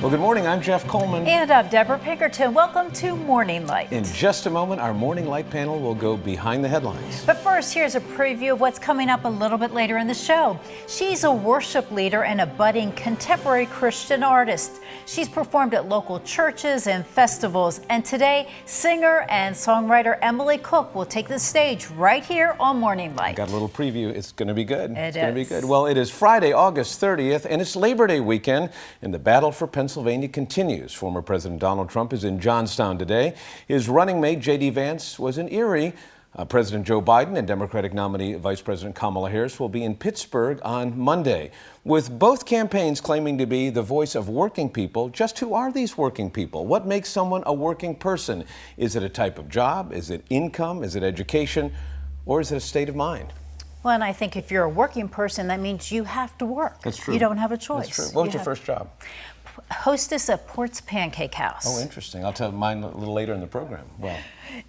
Well, good morning. I'm Jeff Coleman. And I'm Debra Pinkerton. Welcome to Morning Light. In just a moment, our Morning Light panel will go behind the headlines. But first, here's a preview of what's coming up a little bit later in the show. She's a worship leader and a budding contemporary Christian artist. She's performed at local churches and festivals. And today, singer and songwriter Emily Cook will take the stage right here on Morning Light. Got a little preview. It's going to be good. It's going to be good. Well, it is Friday, August 30th, and it's Labor Day weekend, and the battle for Pennsylvania continues. Former President Donald Trump is in Johnstown today. His running mate, J.D. Vance, was in Erie. President Joe Biden and Democratic nominee Vice President Kamala Harris will be in Pittsburgh on Monday. With both campaigns claiming to be the voice of working people, just who are these working people? What makes someone a working person? Is it a type of job? Is it income? Is it education? Or is it a state of mind? Well, and I think if you're a working person, that means you have to work. That's true. You don't have a choice. That's true. What was your first job? Hostess at Port's Pancake House. Oh, interesting. I'll tell mine a little later in the program. Well,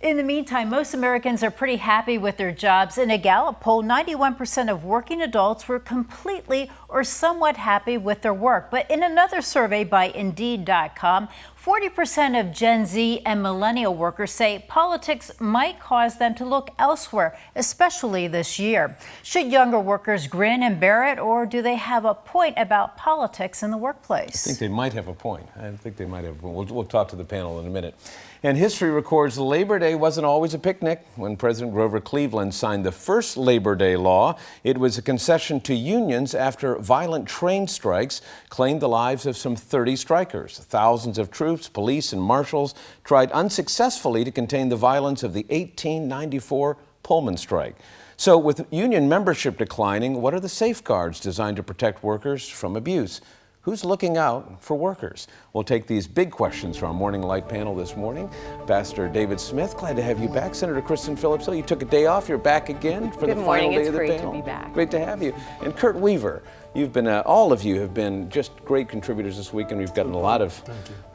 in the meantime, most Americans are pretty happy with their jobs. In a Gallup poll, 91% of working adults were completely or somewhat happy with their work. But in another survey by Indeed.com, 40% of Gen Z and millennial workers say politics might cause them to look elsewhere, especially this year. Should younger workers grin and bear it, or do they have a point about politics in the workplace? I think they might have a point. We'll talk to the panel in a minute. And history records Labor Day wasn't always a picnic. When President Grover Cleveland signed the first Labor Day law, it was a concession to unions after violent train strikes claimed the lives of some 30 strikers. Thousands of troops, police, and marshals tried unsuccessfully to contain the violence of the 1894 Pullman strike. So with union membership declining, what are the safeguards designed to protect workers from abuse? Who's looking out for workers? We'll take these big questions from our Morning Light panel this morning. Pastor David Smith, glad to have you back. Senator Kristin Phillips-Hill, you took a day off. You're back again for the final day of the panel. Good morning. It's great to be back. Great to have you. And Kurt Weaver, you've been, all of you have been just great contributors this week, and we've gotten a lot of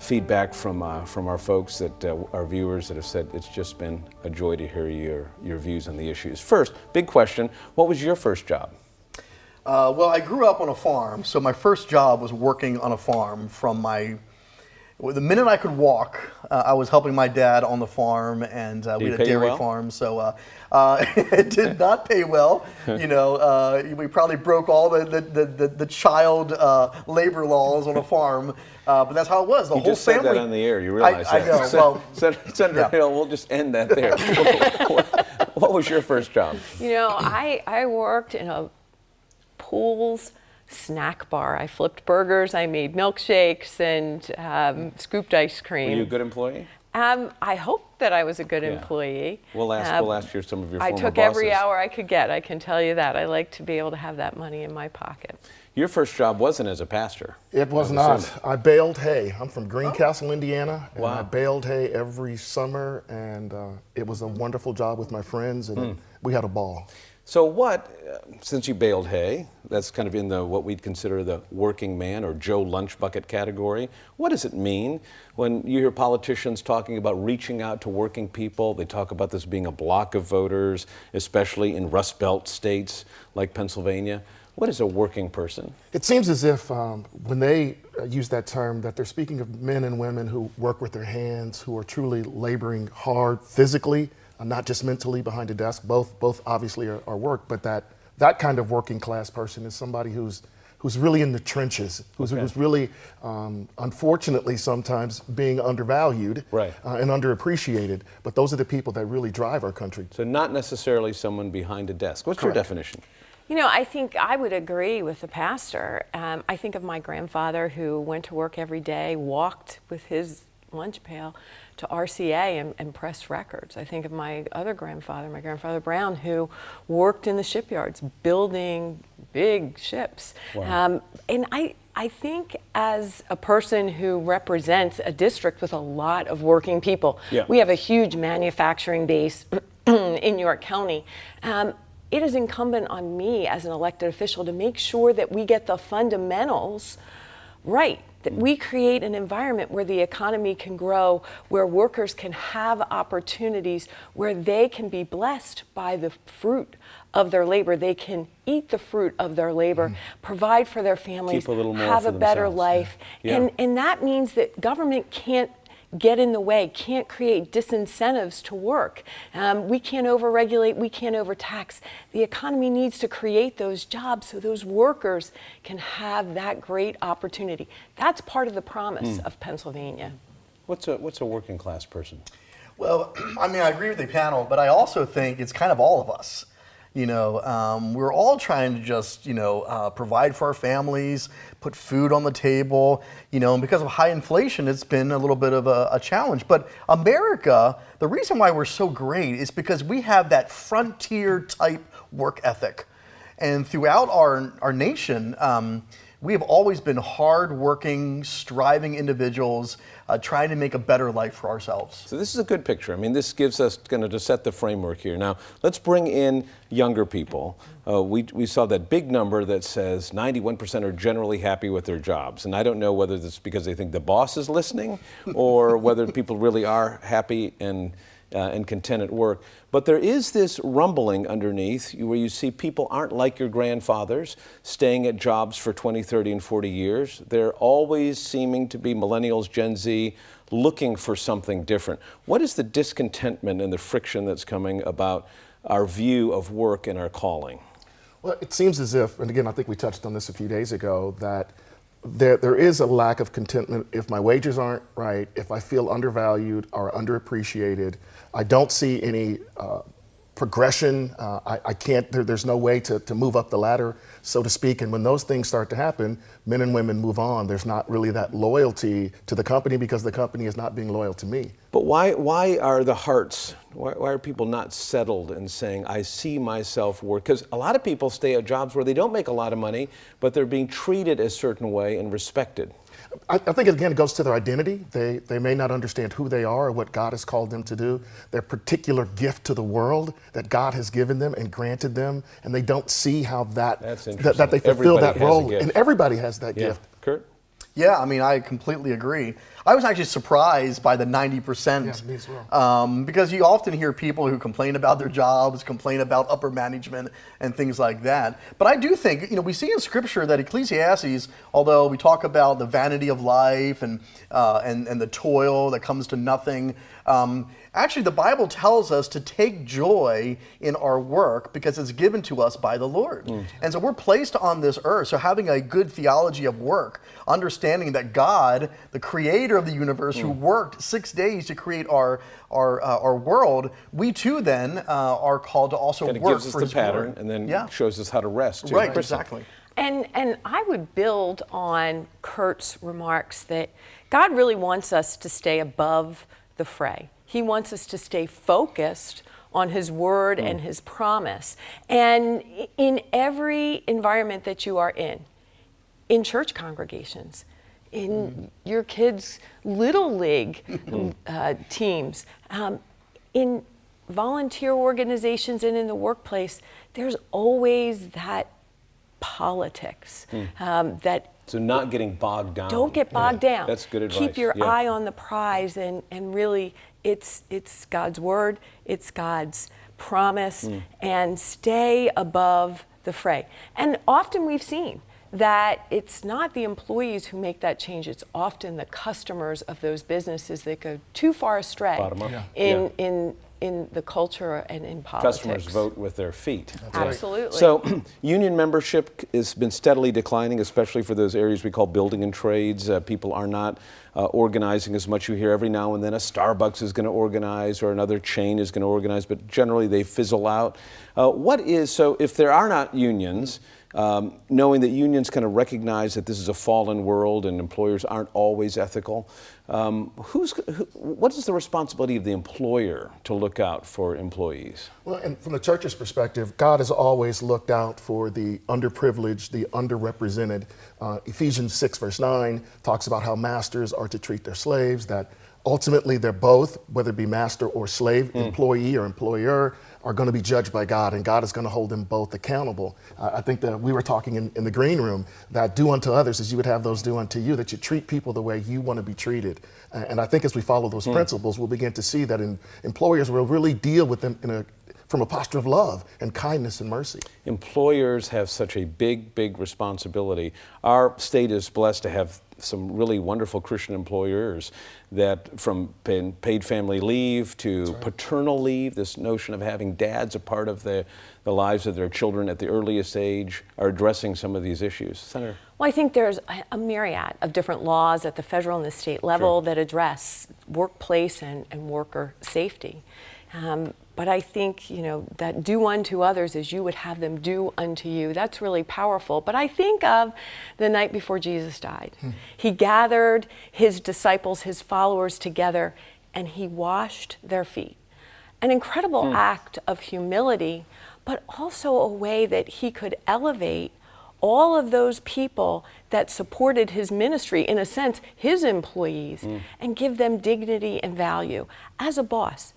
feedback from our folks, that our viewers that have said it's just been a joy to hear your views on the issues. First, big question: what was your first job? Well, I grew up on a farm, so my first job was working on a farm. The minute I could walk, I was helping my dad on the farm, and we had a dairy farm, so it did not pay well. You know, we probably broke all the child labor laws on a farm, but that's how it was. The whole family. You just said that on the air. You realize that? I know. Well, Senator Hill, we'll just end that there. What was your first job? You know, I worked in a Pool's snack bar. I flipped burgers, I made milkshakes, and scooped ice cream. Were you a good employee? I hope that I was a good employee. We'll ask you some of your former bosses. I took every hour I could get, I can tell you that. I like to be able to have that money in my pocket. Your first job wasn't as a pastor. It was not. I baled hay. I'm from Greencastle, Indiana, and I baled hay every summer, and it was a wonderful job with my friends, and we had a ball. So since you baled hay, that's kind of in what we'd consider the working man or Joe Lunch Bucket category. What does it mean when you hear politicians talking about reaching out to working people? They talk about this being a block of voters, especially in Rust Belt states like Pennsylvania. What is a working person? It seems as if when they use that term, that they're speaking of men and women who work with their hands, who are truly laboring hard physically, not just mentally behind a desk. Both obviously are work, but that kind of working class person is somebody who's really in the trenches, who's really, unfortunately, sometimes being undervalued and underappreciated. But those are the people that really drive our country. So not necessarily someone behind a desk. What's your definition? You know, I think I would agree with the pastor. I think of my grandfather who went to work every day, walked with his lunch pail to RCA and pressed records. I think of my other grandfather, my grandfather Brown, who worked in the shipyards building big ships. Wow. And I think as a person who represents a district with a lot of working people, we have a huge manufacturing base in York County. It is incumbent on me as an elected official to make sure that we get the fundamentals right that we create an environment where the economy can grow, where workers can have opportunities, where they can be blessed by the fruit of their labor. They can eat the fruit of their labor, provide for their families, Keep a little more have for a better themselves. life. Yeah. And that means that government can't get in the way, can't create disincentives to work. We can't overregulate, we can't overtax. The economy needs to create those jobs so those workers can have that great opportunity. That's part of the promise of Pennsylvania. What's a working class person? Well, I mean, I agree with the panel, but I also think it's kind of all of us. You know, we're all trying to just, provide for our families, put food on the table, and because of high inflation, it's been a little bit of a challenge. But America, the reason why we're so great is because we have that frontier type work ethic. And throughout our nation, we have always been hard-working, striving individuals trying to make a better life for ourselves. So this is a good picture. I mean, this gives us to set the framework here. Now, let's bring in younger people. We saw that big number that says 91% are generally happy with their jobs. And I don't know whether that's because they think the boss is listening or whether people really are happy and content at work. But there is this rumbling underneath where you see people aren't like your grandfathers staying at jobs for 20, 30, and 40 years. They're always seeming to be millennials, Gen Z, looking for something different. What is the discontentment and the friction that's coming about our view of work and our calling? Well, it seems as if, and again, I think we touched on this a few days ago, that there is a lack of contentment if my wages aren't right, if I feel undervalued or underappreciated. I don't see any progression. I can't, there's no way to move up the ladder, so to speak. And when those things start to happen, men and women move on. There's not really that loyalty to the company because the company is not being loyal to me. But why are the hearts, why are people not settled and saying, I see myself work? Because a lot of people stay at jobs where they don't make a lot of money, but they're being treated a certain way and respected. I think, again, it goes to their identity. They may not understand who they are or what God has called them to do, their particular gift to the world that God has given them and granted them, and they don't see how that they fulfill that role. And everybody has that gift. Kurt? Yeah, I mean, I completely agree. I was actually surprised by the 90%. Yeah, me as well. Because you often hear people who complain about their jobs, complain about upper management and things like that. But I do think, we see in Scripture that Ecclesiastes, although we talk about the vanity of life and the toil that comes to nothing, actually the Bible tells us to take joy in our work because it's given to us by the Lord. And so we're placed on this earth. So having a good theology of work, understanding that God, the creator of the universe, who worked 6 days to create our world, we too then are called to also work gives us for the his pattern glory. and then shows us how to rest too. Right, exactly. And I would build on Kurt's remarks that God really wants us to stay above the fray. He wants us to stay focused on his word and his promise. And in every environment that you are in church congregations, in your kids' little league teams, in volunteer organizations and in the workplace, there's always that politics that So not getting bogged down. don't get bogged down. That's good advice. Keep your eye on the prize, and really it's God's word, it's God's promise, and stay above the fray. And often we've seen that it's not the employees who make that change, it's often the customers of those businesses that go too far astray Bottom up. in the culture and in politics. Customers vote with their feet. Absolutely. So union membership has been steadily declining, especially for those areas we call building and trades. People are not organizing as much. You hear every now and then a Starbucks is going to organize or another chain is going to organize, but generally they fizzle out. So if there are not unions, knowing that unions kind of recognize that this is a fallen world and employers aren't always ethical, what is the responsibility of the employer to look out for employees? Well, and from the church's perspective, God has always looked out for the underprivileged, the underrepresented. Ephesians 6 verse 9 talks about how masters are to treat their slaves, that ultimately they're both, whether it be master or slave, employee or employer. are going to be judged by God, and God is going to hold them both accountable. I think that we were talking in the green room that do unto others as you would have those do unto you, that you treat people the way you want to be treated. And I think as we follow those principles, we'll begin to see that employers will really deal with them from a posture of love and kindness and mercy. Employers have such a big responsibility. Our state is blessed to have some really wonderful Christian employers that, from paid family leave to paternal leave, this notion of having dads a part of the lives of their children at the earliest age, are addressing some of these issues. Senator? Well, I think there's a myriad of different laws at the federal and the state level that address workplace and worker safety. But I think, that do unto others as you would have them do unto you, that's really powerful. But I think of the night before Jesus died. He gathered his disciples, his followers together, and he washed their feet. An incredible act of humility, but also a way that he could elevate all of those people that supported his ministry, in a sense, his employees, and give them dignity and value. As a boss,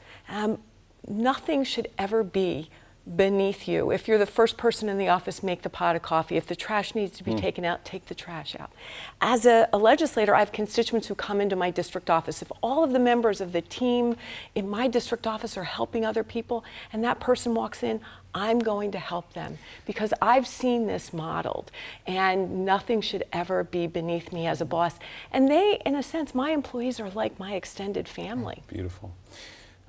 nothing should ever be beneath you. If you're the first person in the office, make the pot of coffee. If the trash needs to be taken out, take the trash out. As a legislator, I have constituents who come into my district office. If all of the members of the team in my district office are helping other people and that person walks in, I'm going to help them because I've seen this modeled, and nothing should ever be beneath me as a boss. And they, in a sense, my employees are like my extended family. Beautiful.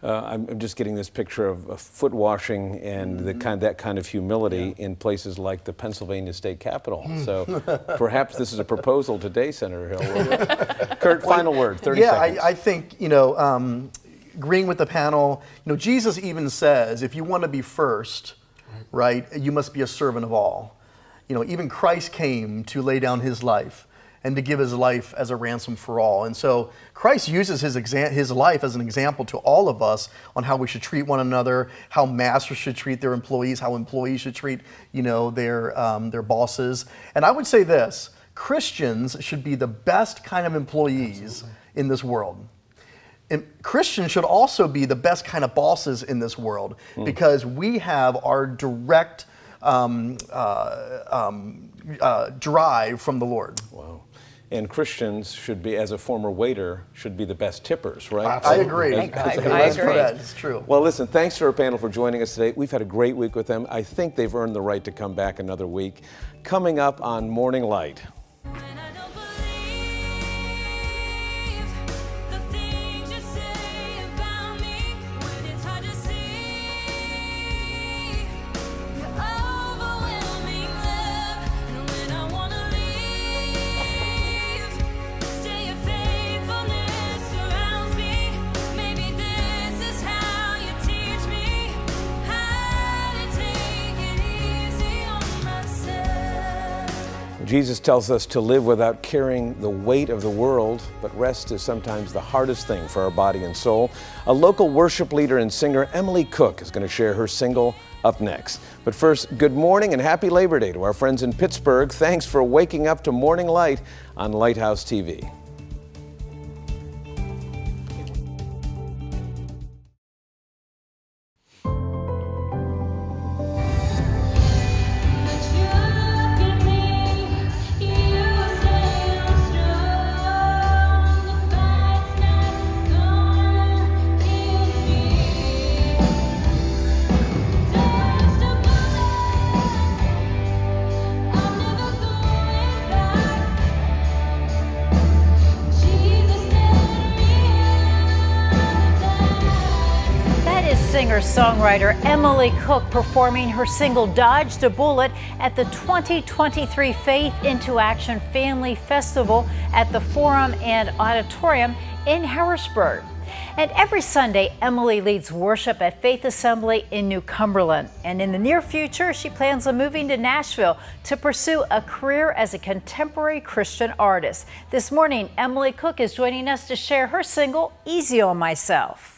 I'm just getting this picture of foot washing and that kind of humility in places like the Pennsylvania State Capitol. So perhaps this is a proposal today, Senator Hill. Kurt, final word, 30 seconds. I think, agreeing with the panel, Jesus even says, if you want to be first, right, you must be a servant of all. Even Christ came to lay down his life and to give his life as a ransom for all. And so Christ uses his life as an example to all of us on how we should treat one another, how masters should treat their employees, how employees should treat, their bosses. And I would say this, Christians should be the best kind of employees in this world. And Christians should also be the best kind of bosses in this world because we have our direct drive from the Lord. Wow. And Christians should be, as a former waiter, should be the best tippers, right? I agree. I agree. It's true. Well, listen, thanks to our panel for joining us today. We've had a great week with them. I think they've earned the right to come back another week. Coming up on Morning Light. Jesus tells us to live without carrying the weight of the world, but rest is sometimes the hardest thing for our body and soul. A local worship leader and singer, Emily Cook, is going to share her single up next. But first, good morning and happy Labor Day to our friends in Pittsburgh. Thanks for waking up to Morning Light on Lighthouse TV. Singer-songwriter Emily Cook performing her single Dodged a Bullet at the 2023 Faith into Action Family Festival at the Forum and Auditorium in Harrisburg. And every Sunday, Emily leads worship at Faith Assembly in New Cumberland. And in the near future, she plans on moving to Nashville to pursue a career as a contemporary Christian artist. This morning, Emily Cook is joining us to share her single, Easy on Myself.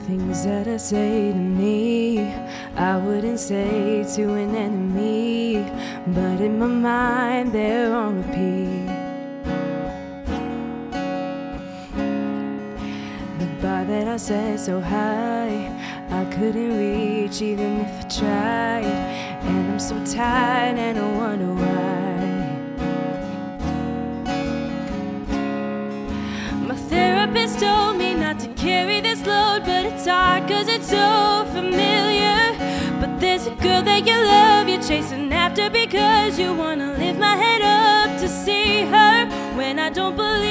Things that I say to me, I wouldn't say to an enemy, but in my mind they're on repeat. The bar that I set so high, I couldn't reach even if I tried. And I'm so tired and I wonder why. My therapist told me not to carry this load, but it's hard cause it's so familiar. But there's a girl that you love, you're chasing after because you wanna lift my head up to see her. When I don't believe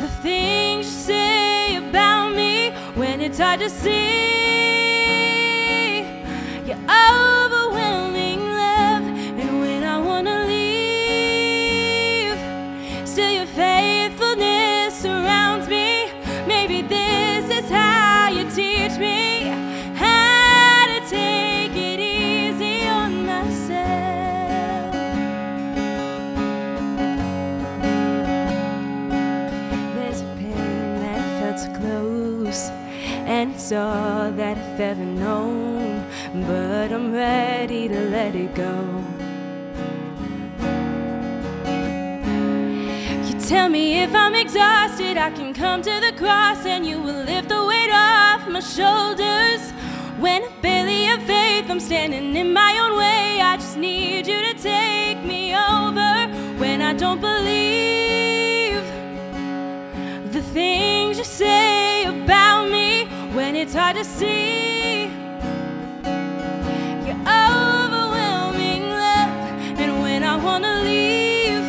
the things you say about me, when it's hard to see your overwhelming love. And when I wanna leave, still your faithfulness surrounds me. Maybe this is how you teach me how to take it easy on myself. There's a pain that felt so close, and it's all that I've ever known, but I'm ready to let it go. You tell me if I'm exhausted, I can come to the cross and you will lift the weight off my shoulders. When I barely have faith, I'm standing in my own way. I just need you to take me over. When I don't believe the things you say about me, when it's hard to see your overwhelming love. And when I wanna leave,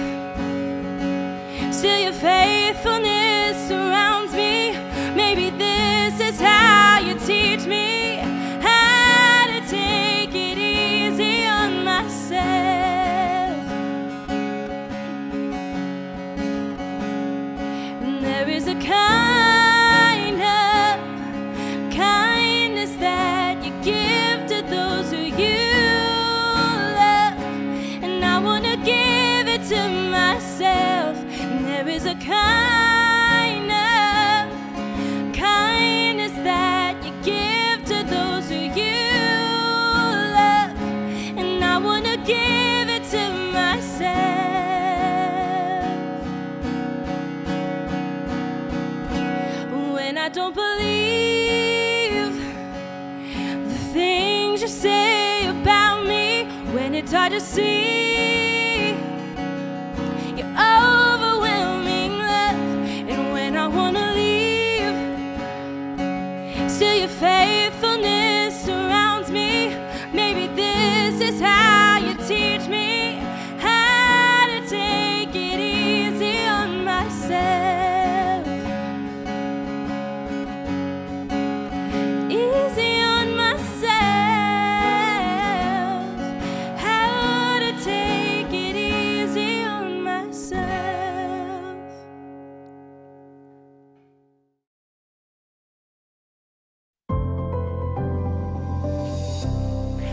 still your faithfulness surrounds me. Maybe this is how you teach me how to take it easy on myself. And there is a kind of kindness that you give to those who you love, and I want to give it to myself. And there is a kind of kindness that you give to those who you love, and I want to give it to myself. When I don't believe the things you say about me, when it's hard to see your overwhelming love. And when I wanna leave, still your faithfulness surrounds me. Maybe this is how you teach me how to take it easy on myself. Easy on myself. How to take it easy on myself.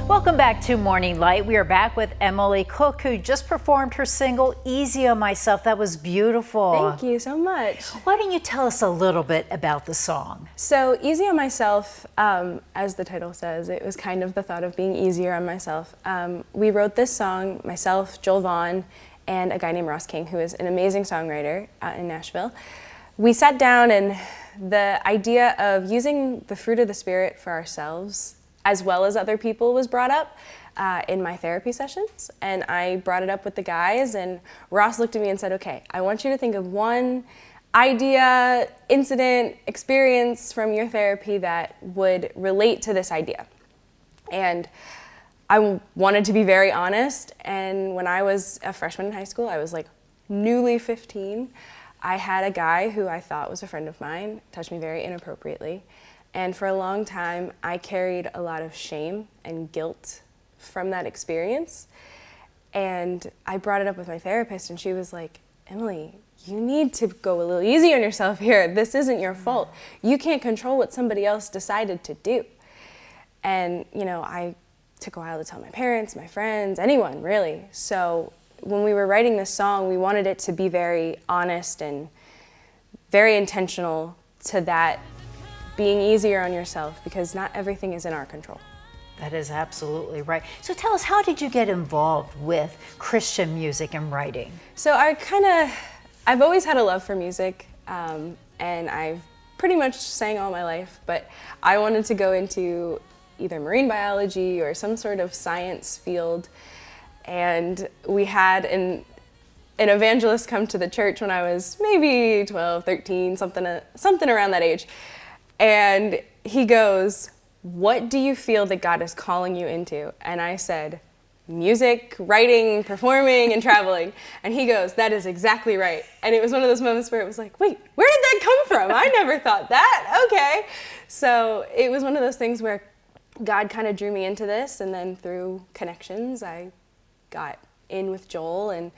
Welcome back to Morning Light. We are back with Emily Cook, who just performed her single, Easy on Myself. That was beautiful. Thank you so much. Why don't you tell us a little bit about the song? So Easy on Myself, as the title says, it was kind of the thought of being easier on myself. We wrote this song, myself, Joel Vaughn, and a guy named Ross King, who is an amazing songwriter out in Nashville. We sat down, and the idea of using the fruit of the Spirit for ourselves as well as other people was brought up in my therapy sessions. And I brought it up with the guys, and Ross looked at me and said, okay, I want you to think of one idea, incident, experience from your therapy that would relate to this idea. And I wanted to be very honest, and when I was a freshman in high school, I was like newly 15, I had a guy who I thought was a friend of mine touch me very inappropriately. And for a long time, I carried a lot of shame and guilt from that experience. And I brought it up with my therapist, and she was like, Emily, you need to go a little easy on yourself here. This isn't your fault. You can't control what somebody else decided to do. And, you know, I took a while to tell my parents, my friends, anyone really. So when we were writing this song, we wanted it to be very honest and very intentional to that being easier on yourself, because not everything is in our control. That is absolutely right. So tell us, how did you get involved with Christian music and writing? So I've always had a love for music, and I've pretty much sang all my life, but I wanted to go into either marine biology or some sort of science field. And we had an evangelist come to the church when I was maybe 12, 13, something around that age. And he goes, "What do you feel that God is calling you into?" And I said, "Music, writing, performing, and traveling." And he goes, "That is exactly right." And it was one of those moments where it was like, wait, where did that come from? I never thought that. Okay. So it was one of those things where God kind of drew me into this, and then through connections, I got in with Joel, and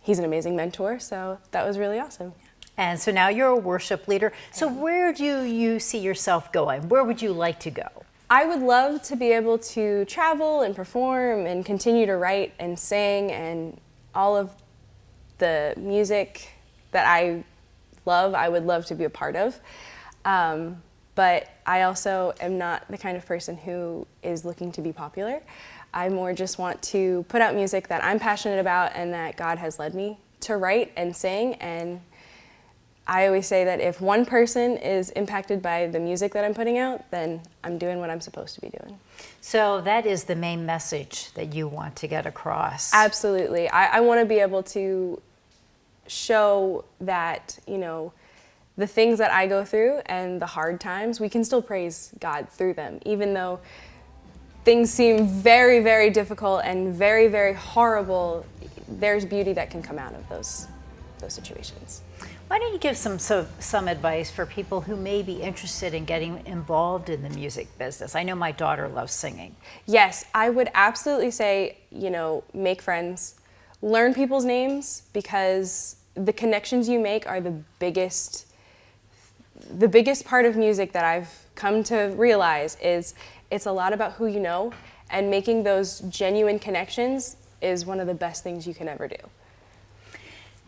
he's an amazing mentor, so that was really awesome. And so now you're a worship leader. So where do you see yourself going? Where would you like to go? I would love to be able to travel and perform and continue to write and sing, and all of the music that I love, I would love to be a part of. But I also am not the kind of person who is looking to be popular. I more just want to put out music that I'm passionate about and that God has led me to write and sing. And I always say that if one person is impacted by the music that I'm putting out, then I'm doing what I'm supposed to be doing. So that is the main message that you want to get across. Absolutely. I want to be able to show that, the things that I go through and the hard times, we can still praise God through them, even though things seem very, very difficult and very, very horrible. There's beauty that can come out of those situations. Why don't you give some advice for people who may be interested in getting involved in the music business? I know my daughter loves singing. Yes, I would absolutely say, make friends, learn people's names, because the connections you make are the biggest part of music that I've come to realize is it's a lot about who you know, and making those genuine connections is one of the best things you can ever do.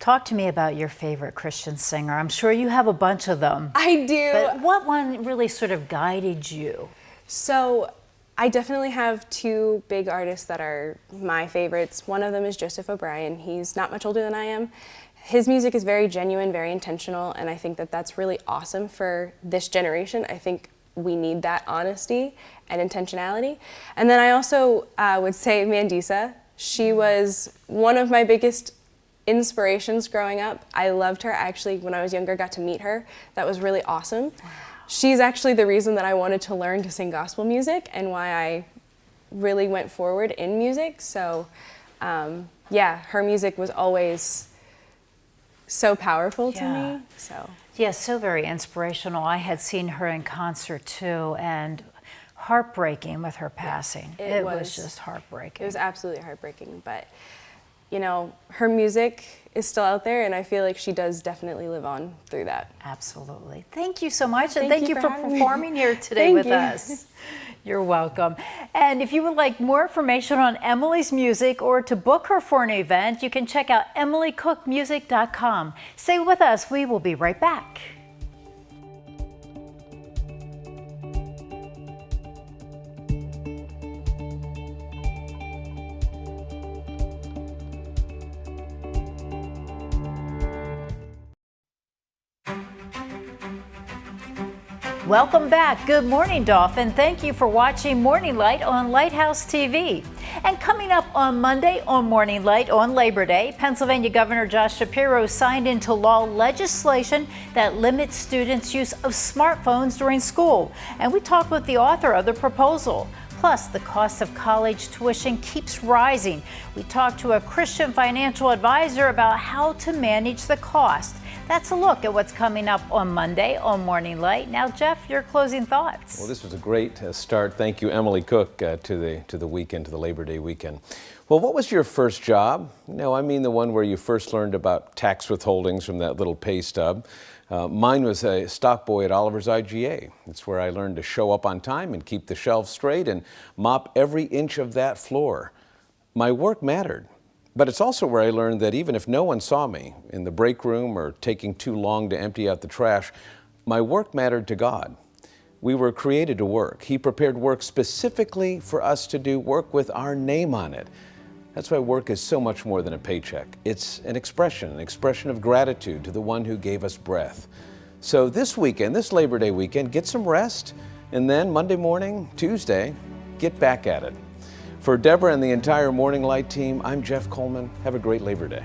Talk to me about your favorite Christian singer. I'm sure you have a bunch of them. I do. But what one really sort of guided you? So I definitely have two big artists that are my favorites. One of them is Joseph O'Brien. He's not much older than I am. His music is very genuine, very intentional, and I think that that's really awesome for this generation. I think we need that honesty and intentionality. And then I also would say Mandisa. She was one of my biggest inspirations growing up. I loved her. Actually, when I was younger, got to meet her. That was really awesome. Wow. She's actually the reason that I wanted to learn to sing gospel music and why I really went forward in music. So yeah, her music was always so powerful to me. Yeah, so very inspirational. I had seen her in concert too, and heartbreaking with her passing. It was just heartbreaking. It was absolutely heartbreaking, but her music is still out there, and I feel like she does definitely live on through that. Absolutely. Thank you so much, and thank you for performing here today Thank with you. us. You're welcome. And if you would like more information on Emily's music or to book her for an event, you can check out emilycookmusic.com. Stay with us. We will be right back. Welcome back. Good morning, Dauphin. Thank you for watching Morning Light on Lighthouse TV. And coming up on Monday on Morning Light on Labor Day, Pennsylvania Governor Josh Shapiro signed into law legislation that limits students' use of smartphones during school. And we talked with the author of the proposal. Plus, the cost of college tuition keeps rising. We talked to a Christian financial advisor about how to manage the cost. That's a look at what's coming up on Monday on Morning Light. Now, Jeff, your closing thoughts. Well, this was a great start. Thank you, Emily Cook, to the weekend, to the Labor Day weekend. Well, what was your first job? I mean the one where you first learned about tax withholdings from that little pay stub. Mine was a stock boy at Oliver's IGA. It's where I learned to show up on time and keep the shelves straight and mop every inch of that floor. My work mattered. But it's also where I learned that even if no one saw me in the break room or taking too long to empty out the trash, My work mattered to God. We were created to work. He prepared work specifically for us to do, work with our name on it. That's why work is so much more than a paycheck. It's an expression of gratitude to the one who gave us breath. So this weekend, this Labor Day weekend, get some rest, and then Monday morning, Tuesday, get back at it. For Debra and the entire Morning Light team, I'm Jeff Coleman. Have a great Labor Day.